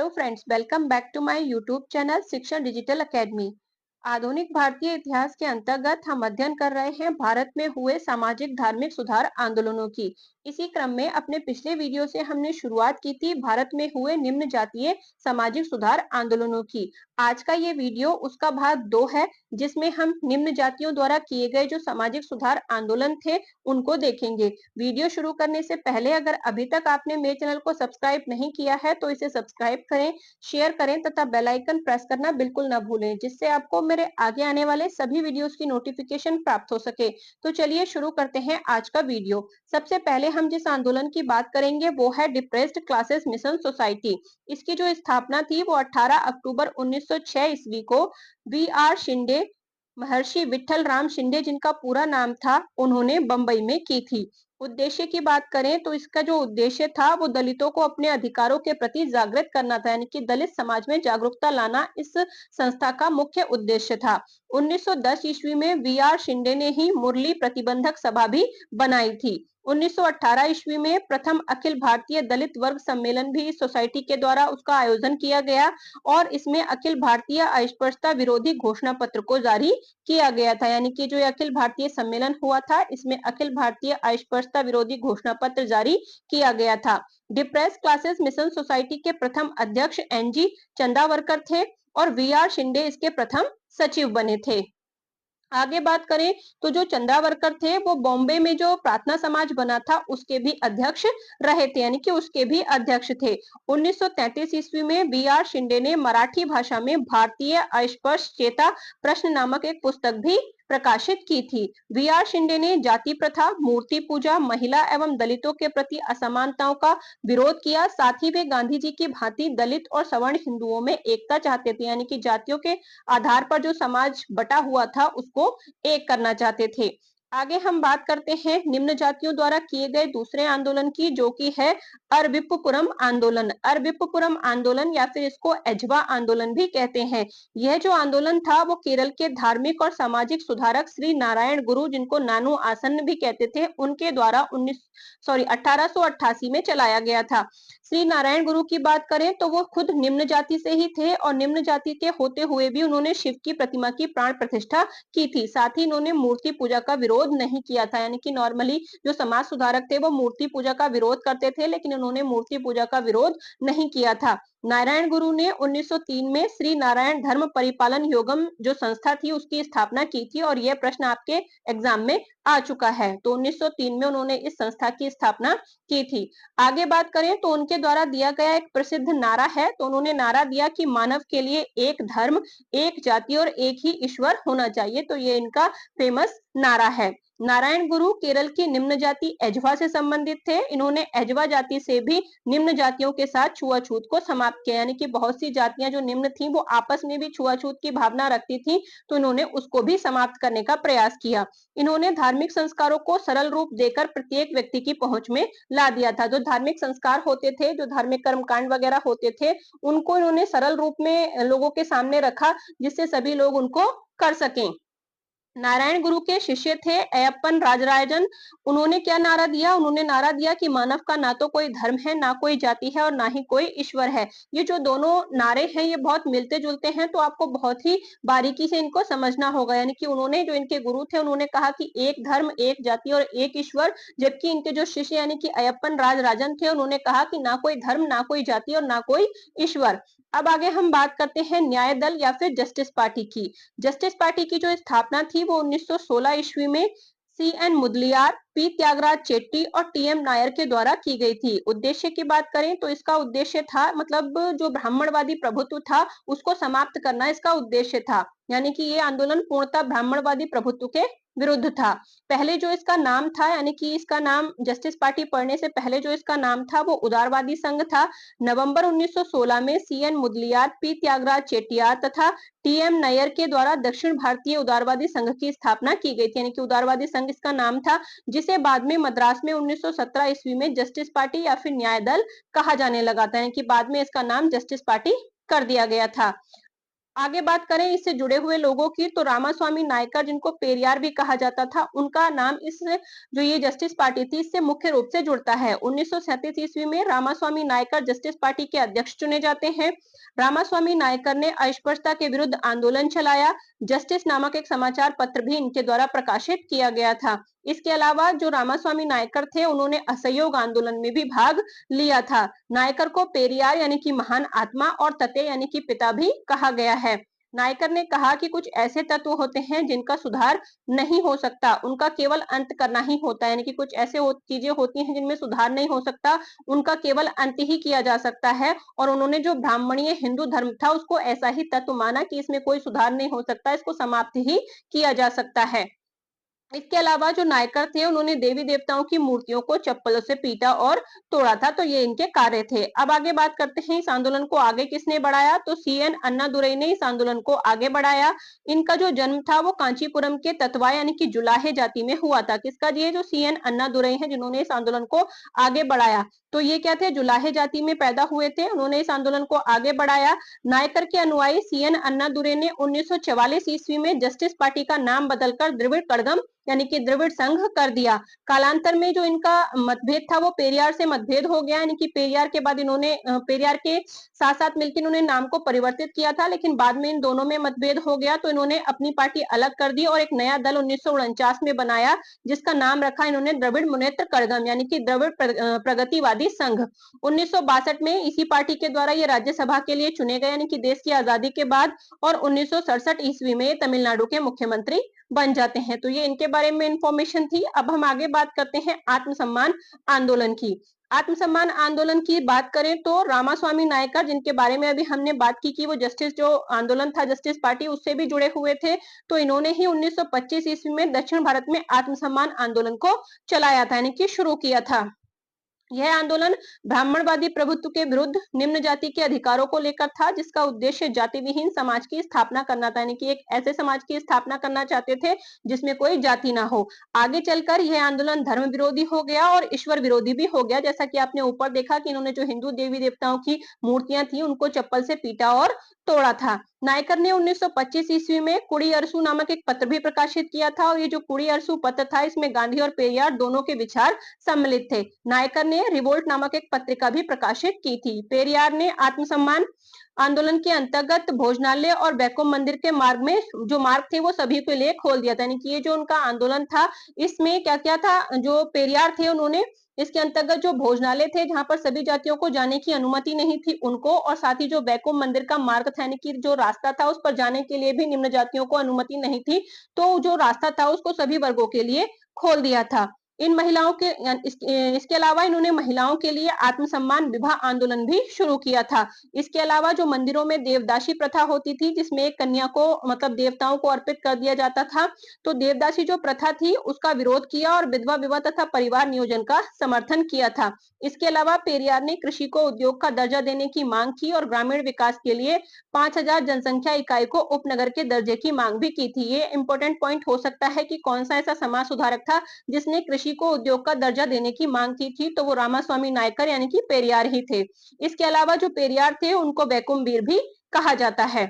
Hello friends, welcome back to my YouTube channel Shikshan Digital Academy. आधुनिक भारतीय इतिहास के अंतर्गत हम अध्ययन कर रहे हैं भारत में हुए सामाजिक धार्मिक सुधार आंदोलनों की। इसी क्रम में अपने पिछले वीडियो से हमने शुरुआत की थी भारत में हुए निम्न जातीय सामाजिक सुधार आंदोलनों की। आज का ये वीडियो उसका भाग 2 है, जिसमें हम निम्न जातियों द्वारा किए गए जो सामाजिक सुधार आंदोलन थे उनको देखेंगे। वीडियो शुरू करने से पहले अगर अभी तक आपने मेरे चैनल को सब्सक्राइब नहीं किया है तो इसे सब्सक्राइब करें, शेयर करें तथा बेल आइकन प्रेस करना बिल्कुल ना भूलें, जिससे आपको मेरे आगे आने वाले सभी वीडियोस की नोटिफिकेशन प्राप्त हो सके। तो चलिए शुरू करते हैं आज का वीडियो। सबसे पहले हम जिस आंदोलन की बात करेंगे वो है डिप्रेस्ड क्लासेस मिशन सोसाइटी। इसकी जो स्थापना थी वो 18 अक्टूबर 1906 ईस्वी को वी आर शिंदे, महर्षि विठल राम शिंदे जिनका पूरा नाम था, उन्होंने बंबई में की थी। उद्देश्य की बात करें तो इसका जो उद्देश्य था वो दलितों को अपने अधिकारों के प्रति जागृत करना था, यानी कि दलित समाज में जागरूकता लाना इस संस्था का मुख्य उद्देश्य था। 1910 ईस्वी में वी आर शिंदे ने ही मुरली प्रतिबंधक सभा भी बनाई थी। 1918 ईस्वी में प्रथम अखिल भारतीय दलित वर्ग सम्मेलन भी इस सोसाइटी के द्वारा उसका आयोजन किया गया और इसमें अखिल भारतीय अस्पृश्यता विरोधी घोषणा पत्र को जारी किया गया था। यानी कि जो अखिल भारतीय सम्मेलन हुआ था इसमें अखिल भारतीय अस्पृश्यता विरोधी घोषणा पत्र जारी किया गया था। डिप्रेस क्लासेस मिशन सोसाइटी के प्रथम अध्यक्ष एनजी चंदावरकर थे और वी आर शिंदे इसके प्रथम सचिव बने थे। आगे बात करें तो जो चंद्रावरकर थे वो बॉम्बे में जो प्रार्थना समाज बना था उसके भी अध्यक्ष रहे थे, यानी कि उसके भी अध्यक्ष थे। 1933 ईस्वी में बी आर शिंदे ने मराठी भाषा में भारतीय अस्पृश्यता प्रश्न नामक एक पुस्तक भी प्रकाशित की थी। वी आर शिंदे ने जाति प्रथा, मूर्ति पूजा, महिला एवं दलितों के प्रति असमानताओं का विरोध किया। साथ ही वे गांधी जी की भांति दलित और सवर्ण हिंदुओं में एकता चाहते थे, यानी कि जातियों के आधार पर जो समाज बटा हुआ था उसको एक करना चाहते थे। आगे हम बात करते हैं निम्न जातियों द्वारा किए गए दूसरे आंदोलन की, जो कि है अरविप्पुपुरम आंदोलन। अरविप्पुपुरम आंदोलन या फिर इसको एजवा आंदोलन भी कहते हैं। यह जो आंदोलन था वो केरल के धार्मिक और सामाजिक सुधारक श्री नारायण गुरु, जिनको नानू आसन्न भी कहते थे, उनके द्वारा 1888 में चलाया गया था। श्री नारायण गुरु की बात करें तो वो खुद निम्न जाति से ही थे और निम्न जाति के होते हुए भी उन्होंने शिव की प्रतिमा की प्राण प्रतिष्ठा की थी। साथ ही इन्होंने मूर्ति पूजा का विरोध नहीं किया था, यानी कि नॉर्मली जो समाज सुधारक थे वो मूर्ति पूजा का विरोध करते थे, लेकिन उन्होंने मूर्ति पूजा का विरोध नहीं किया था। नारायण गुरु ने 1903 में श्री नारायण धर्म परिपालन योगम जो संस्था थी उसकी स्थापना की थी और यह प्रश्न आपके एग्जाम में आ चुका है। तो 1903 में उन्होंने इस संस्था की स्थापना की थी। आगे बात करें तो उनके द्वारा दिया गया एक प्रसिद्ध नारा है। तो उन्होंने नारा दिया कि मानव के लिए एक धर्म, एक जाति और एक ही ईश्वर होना चाहिए। तो ये इनका फेमस नारा है। नारायण गुरु केरल की निम्न जाति एजवा से संबंधित थे। इन्होंने एजवा जाति से भी निम्न जातियों के साथ छुआछूत को समाप्त किया, यानी कि बहुत सी जातियां जो निम्न थी वो आपस में भी छुआछूत की भावना रखती थी, तो इन्होंने उसको भी समाप्त करने का प्रयास किया। इन्होंने धार्मिक संस्कारों को सरल रूप देकर प्रत्येक व्यक्ति की पहुंच में ला दिया था। जो धार्मिक संस्कार होते थे, जो धार्मिक कर्मकांड वगैरह होते थे, उनको इन्होंने सरल रूप में लोगों के सामने रखा, जिससे सभी लोग उनको कर सकें। नारायण गुरु के शिष्य थे अयप्पन राजराजन। उन्होंने क्या नारा दिया? उन्होंने नारा दिया कि मानव का ना तो कोई धर्म है, ना कोई जाति है और ना ही कोई ईश्वर है। ये जो दोनों नारे हैं ये बहुत मिलते जुलते हैं, तो आपको बहुत ही बारीकी से इनको समझना होगा। यानी कि उन्होंने, जो इनके गुरु थे, उन्होंने कहा कि एक धर्म, एक जाति और एक ईश्वर, जबकि इनके जो शिष्य यानी कि अयप्पन राजराजन थे उन्होंने कहा कि ना कोई धर्म, ना कोई जाति और ना कोई ईश्वर। अब आगे हम बात करते हैं न्याय दल या फिर जस्टिस पार्टी की। जस्टिस पार्टी की जो स्थापना थी वो 1916 ईस्वी में C N Mudaliar, P Thyagaraja Chetty और टी एम नायर के द्वारा की गई थी। उद्देश्य की बात करें तो इसका उद्देश्य था, मतलब जो ब्राह्मणवादी प्रभुत्व था उसको समाप्त करना इसका उद्देश्य था। यानी कि ये आंदोलन पूर्णतः ब्राह्मणवादी प्रभुत्व के विरुद्ध था। पहले जो इसका नाम था, यानी कि इसका नाम जस्टिस पार्टी पढ़ने से पहले जो इसका नाम था वो उदारवादी संघ था। नवंबर 1916 में C N Mudaliar, P Thyagaraja Chettiar तथा टी एम नायर के द्वारा दक्षिण भारतीय उदारवादी संघ की स्थापना की गई थी, यानी कि उदारवादी संघ इसका नाम था, जिसे बाद में मद्रास में 1917 ईस्वी में जस्टिस पार्टी या फिर न्याय दल कहा जाने लगा था, यानी कि बाद में इसका नाम जस्टिस पार्टी कर दिया गया था। आगे बात करें इससे जुड़े हुए लोगों की तो रामास्वामी नायकर जिनको पेरियार भी कहा जाता था उनका नाम इस जो ये जस्टिस पार्टी थी इससे मुख्य रूप से जुड़ता है। 1937 ईस्वी में रामास्वामी नायकर जस्टिस पार्टी के अध्यक्ष चुने जाते हैं। रामास्वामी नायकर ने अस्पृश्यता के विरुद्ध आंदोलन चलाया। जस्टिस नामक एक समाचार पत्र भी इनके द्वारा प्रकाशित किया गया था। इसके अलावा जो रामास्वामी नायकर थे उन्होंने असहयोग आंदोलन में भी भाग लिया था। नायकर को पेरियार यानी कि महान आत्मा और तते यानी कि पिता भी कहा गया है। नायकर ने कहा कि कुछ ऐसे तत्व होते हैं जिनका सुधार नहीं हो सकता, उनका केवल अंत करना ही होता है, यानी कि कुछ ऐसे चीजें होती हैं जिनमें सुधार नहीं हो सकता, उनका केवल अंत ही किया जा सकता है। और उन्होंने जो ब्राह्मणीय हिंदू धर्म था उसको ऐसा ही तत्व माना कि इसमें कोई सुधार नहीं हो सकता, इसको समाप्त ही किया जा सकता है। इसके अलावा जो नायकर थे उन्होंने देवी देवताओं की मूर्तियों को चप्पलों से पीटा और तोड़ा था, तो ये इनके कार्य थे। अब आगे बात करते हैं इस आंदोलन को आगे किसने बढ़ाया, तो सीएन अन्नादुरई ने इस आंदोलन को आगे बढ़ाया। इनका जो जन्म था वो कांचीपुरम के ततवा यानी कि जुलाहे जाति में हुआ था। किसका, ये जो सीएन अन्नादुरई है जिन्होंने इस आंदोलन को आगे बढ़ाया, तो ये क्या थे, जुलाहे जाति में पैदा हुए थे, उन्होंने इस आंदोलन को आगे बढ़ाया। नायकर के अनुयायी सीएन अन्नादुरई ने 1944 ईस्वी में जस्टिस पार्टी का नाम बदलकर द्रविड़ कड़गम यानी कि द्रविड़ संघ कर दिया। कालांतर में जो इनका मतभेद था वो पेरियार से मतभेद हो गया, यानी कि पेरियार के बाद इन्होंने पेरियार के साथ साथ मिलकर इन्होंने नाम को परिवर्तित किया था, लेकिन बाद में इन दोनों में मतभेद हो गया तो इन्होंने अपनी पार्टी अलग कर दी और एक नया दल 1949 में बनाया जिसका नाम रखा इन्होंने द्रविड़ मुनेत्र कड़गम यानी कि द्रविड़ प्रगतिवादी संघ। 1962 में इसी पार्टी के द्वारा ये राज्यसभा के लिए चुने गए यानी कि देश की आजादी के बाद, और 1967 ईस्वी में तमिलनाडु के मुख्यमंत्री बन जाते हैं। तो ये इनके बारे में इंफॉर्मेशन थी। अब हम आगे बात करते हैं आत्मसम्मान आंदोलन की। आत्मसम्मान आंदोलन की बात करें तो रामास्वामी नायकर जिनके बारे में अभी हमने बात की कि वो जस्टिस जो आंदोलन था जस्टिस पार्टी उससे भी जुड़े हुए थे, तो इन्होंने ही 1925 ईस्वी में दक्षिण भारत में आत्मसम्मान आंदोलन को चलाया था यानी कि शुरू किया था। यह आंदोलन ब्राह्मणवादी प्रभुत्व के विरुद्ध निम्न जाति के अधिकारों को लेकर था जिसका उद्देश्य जाति विहीन समाज की स्थापना करना था, यानी कि एक ऐसे समाज की स्थापना करना चाहते थे जिसमें कोई जाति ना हो। आगे चलकर यह आंदोलन धर्म विरोधी हो गया और ईश्वर विरोधी भी हो गया, जैसा कि आपने ऊपर देखा कि इन्होंने जो हिंदू देवी देवताओं की मूर्तियां थी उनको चप्पल से पीटा और तोड़ा था। नायकर ने 1925 ईस्वी में कुड़ी अरसू नामक एक पत्र भी प्रकाशित किया था और ये जो कुड़ी अरसू पत्र था इसमें गांधी और पेरियार दोनों के विचार सम्मिलित थे। नायकर ने रिवोल्ट नामक एक पत्रिका भी प्रकाशित की थी। पेरियार ने आत्मसम्मान आंदोलन के अंतर्गत भोजनालय और बैकुम मंदिर के मार्ग में जो मार्ग थे वो सभी के लिए खोल दिया था, यानी कि ये जो उनका आंदोलन था इसमें क्या क्या था, जो पेरियार थे उन्होंने इसके अंतर्गत जो भोजनालय थे जहां पर सभी जातियों को जाने की अनुमति नहीं थी उनको, और साथ ही जो बैकुम मंदिर का मार्ग था यानी कि जो रास्ता था उस पर जाने के लिए भी निम्न जातियों को अनुमति नहीं थी, तो जो रास्ता था उसको सभी वर्गों के लिए खोल दिया था। इन महिलाओं के इसके अलावा इन्होंने महिलाओं के लिए आत्मसम्मान विवाह आंदोलन भी शुरू किया था। इसके अलावा जो मंदिरों में देवदासी प्रथा होती थी जिसमें एक कन्या को मतलब देवताओं को अर्पित कर दिया जाता था, तो देवदासी जो प्रथा थी उसका विरोध किया और विधवा विवाह तथा परिवार नियोजन का समर्थन किया था। इसके अलावा पेरियार ने कृषि को उद्योग का दर्जा देने की मांग की और ग्रामीण विकास के लिए 5000 जनसंख्या इकाई को उपनगर के दर्जे की मांग भी की थी। ये इंपॉर्टेंट पॉइंट हो सकता है कि कौन सा ऐसा समाज सुधारक था जिसने कृषि को उद्योग का दर्जा देने की मांग की थी, तो वो रामास्वामी नायकर यानी कि पेरियार ही थे। इसके अलावा जो पेरियार थे उनको बैकुमवीर भी कहा जाता है।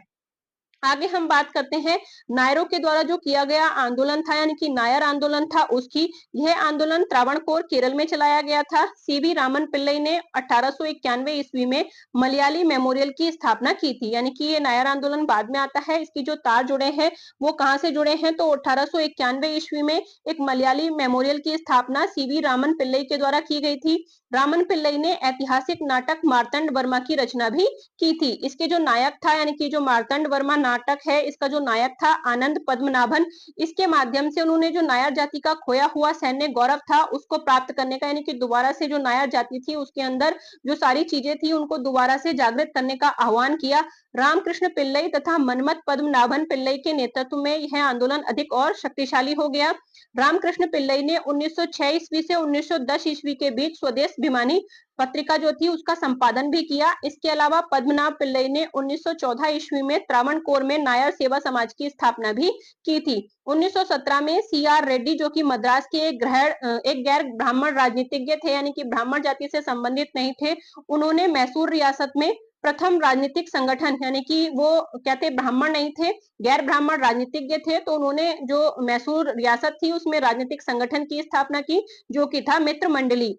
आगे हम बात करते हैं नायरों के द्वारा जो किया गया आंदोलन था यानी कि नायर आंदोलन था उसकी। यह आंदोलन त्रावणकोर केरल में चलाया गया था। सीवी रामन पिल्लई ने 1891 ईस्वी में मलयाली मेमोरियल की स्थापना की थी, यानी कि ये नायर आंदोलन बाद में आता है। इसकी जो तार जुड़े हैं वो कहां से जुड़े हैं, तो 1891 ईस्वी में एक मलयाली मेमोरियल की स्थापना सीवी रामन पिल्लई के द्वारा की गई थी। रामन पिल्लई ने ऐतिहासिक नाटक मार्तंड वर्मा की रचना भी की थी। इसके जो नायक था यानी कि जो मार्तंड वर्मा नाटक है इसका जो नायक था आनंद पद्मनाभन, इसके माध्यम से उन्होंने जो नायर जाति का खोया हुआ सैन्य गौरव था उसको प्राप्त करने का, यानी कि दोबारा से जो नायर जाति थी उसके अंदर जो सारी चीजें थी उनको दोबारा से जागृत करने का आह्वान किया। रामकृष्ण पिल्लई तथा मनमत पद्मनाभन पिल्लई के नेतृत्व में यह आंदोलन अधिक और शक्तिशाली हो गया। रामकृष्ण पिल्लई ने 1906 ईस्वी से 1910 ईस्वी के बीच स्वदेश भिमानी पत्रिका जो थी उसका संपादन भी किया। इसके अलावा पद्मनाभ पिल्लई ने 1914 ईस्वी में त्रावणकोर में नायर सेवा समाज की स्थापना भी की थी। 1917 में सीआर रेड्डी जो कि मद्रास के एक गैर ब्राह्मण राजनीतिज्ञ थे, यानी कि ब्राह्मण जाति से संबंधित नहीं थे, उन्होंने मैसूर रियासत में प्रथम राजनीतिक संगठन, यानी कि वो क्या थे, ब्राह्मण नहीं थे, गैर ब्राह्मण राजनीतिज्ञ थे, तो उन्होंने जो मैसूर रियासत थी उसमें राजनीतिक संगठन की स्थापना की, जो कि था मित्र मंडली,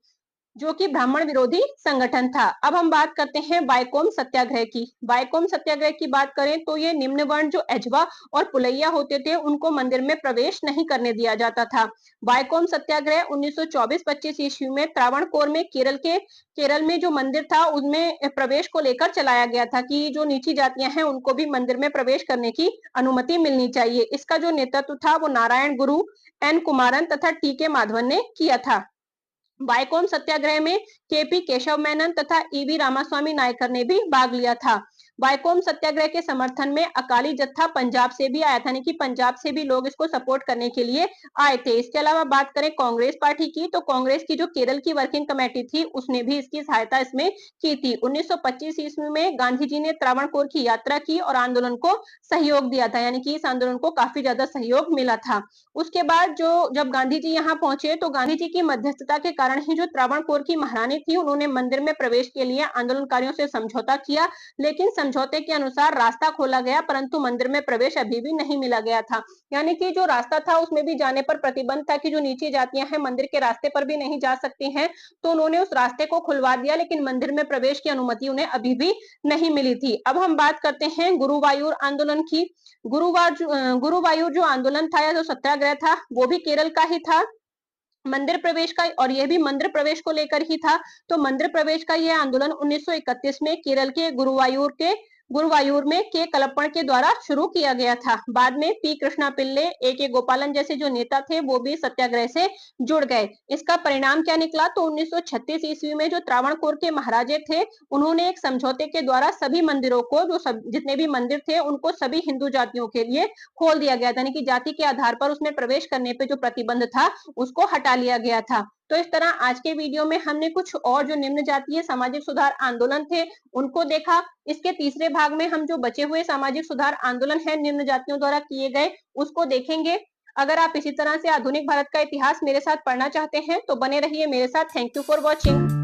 जो कि ब्राह्मण विरोधी संगठन था। अब हम बात करते हैं बायकोम सत्याग्रह की। बायकोम सत्याग्रह की बात करें तो ये निम्न वर्ण जो एजवा और पुलैया होते थे, उनको मंदिर में प्रवेश नहीं करने दिया जाता था। बायकोम सत्याग्रह 1924-25 ईस्वी में त्रावणकोर में केरल में जो मंदिर था उनमें प्रवेश को लेकर चलाया गया था कि जो नीची जातियां हैं उनको भी मंदिर में प्रवेश करने की अनुमति मिलनी चाहिए। इसका जो नेतृत्व था वो नारायण गुरु, एन कुमारन तथा टी के माधवन ने किया था। बायकोम सत्याग्रह में केपी केशव मेनन तथा ईवी रामास्वामी नायकर ने भी भाग लिया था। बायकोम सत्याग्रह के समर्थन में अकाली जत्था पंजाब से भी आया था, यानी कि पंजाब से भी लोग इसको सपोर्ट करने के लिए आए थे। इसके अलावा बात करें कांग्रेस पार्टी की, तो कांग्रेस की जो केरल की वर्किंग कमेटी थी उसने भी इसकी सहायता इसमें की थी। 1925 ईस्वी में गांधी जी ने त्रावणकोर की यात्रा की और आंदोलन को सहयोग दिया था, यानी कि इस आंदोलन को काफी ज्यादा सहयोग मिला था। उसके बाद जब गांधी जी यहाँ पहुंचे तो गांधी जी की मध्यस्थता के कारण ही जो त्रावणकोर की महारानी थी उन्होंने मंदिर में प्रवेश के लिए आंदोलनकारियों से समझौता किया, लेकिन समझौते के अनुसार रास्ता खोला गया, परंतु मंदिर में प्रवेश अभी भी नहीं मिला गया था। यानी कि जो रास्ता था उसमें भी जाने पर प्रतिबंध था कि जो नीची जातियां हैं मंदिर के रास्ते पर भी नहीं जा सकती हैं, तो उन्होंने उस रास्ते को खुलवा दिया, लेकिन मंदिर में प्रवेश की अनुमति उन्हें अभी भी नहीं मिली थी। अब हम बात करते हैं गुरुवायूर आंदोलन की। गुरुवायूर जो आंदोलन था या जो सत्याग्रह था वो भी केरल का ही था, मंदिर प्रवेश का, और यह भी मंदिर प्रवेश को लेकर ही था। तो मंदिर प्रवेश का यह आंदोलन 1931 में केरल के गुरुवायूर में के कलप्पण के द्वारा शुरू किया गया था। बाद में पी कृष्णा पिल्ले, ए के गोपालन जैसे जो नेता थे वो भी सत्याग्रह से जुड़ गए। इसका परिणाम क्या निकला, तो 1936 ईस्वी में जो त्रावणकोर के महाराजे थे उन्होंने एक समझौते के द्वारा सभी मंदिरों को, जितने भी मंदिर थे उनको सभी हिंदू जातियों के लिए खोल दिया गया था, यानी कि जाति के आधार पर उसमें प्रवेश करने पे जो प्रतिबंध था उसको हटा लिया गया था। तो इस तरह आज के वीडियो में हमने कुछ और जो निम्न जातीय सामाजिक सुधार आंदोलन थे उनको देखा। इसके तीसरे भाग में हम जो बचे हुए सामाजिक सुधार आंदोलन है निम्न जातियों द्वारा किए गए उसको देखेंगे। अगर आप इसी तरह से आधुनिक भारत का इतिहास मेरे साथ पढ़ना चाहते हैं तो बने रहिए मेरे साथ। Thank you for watching.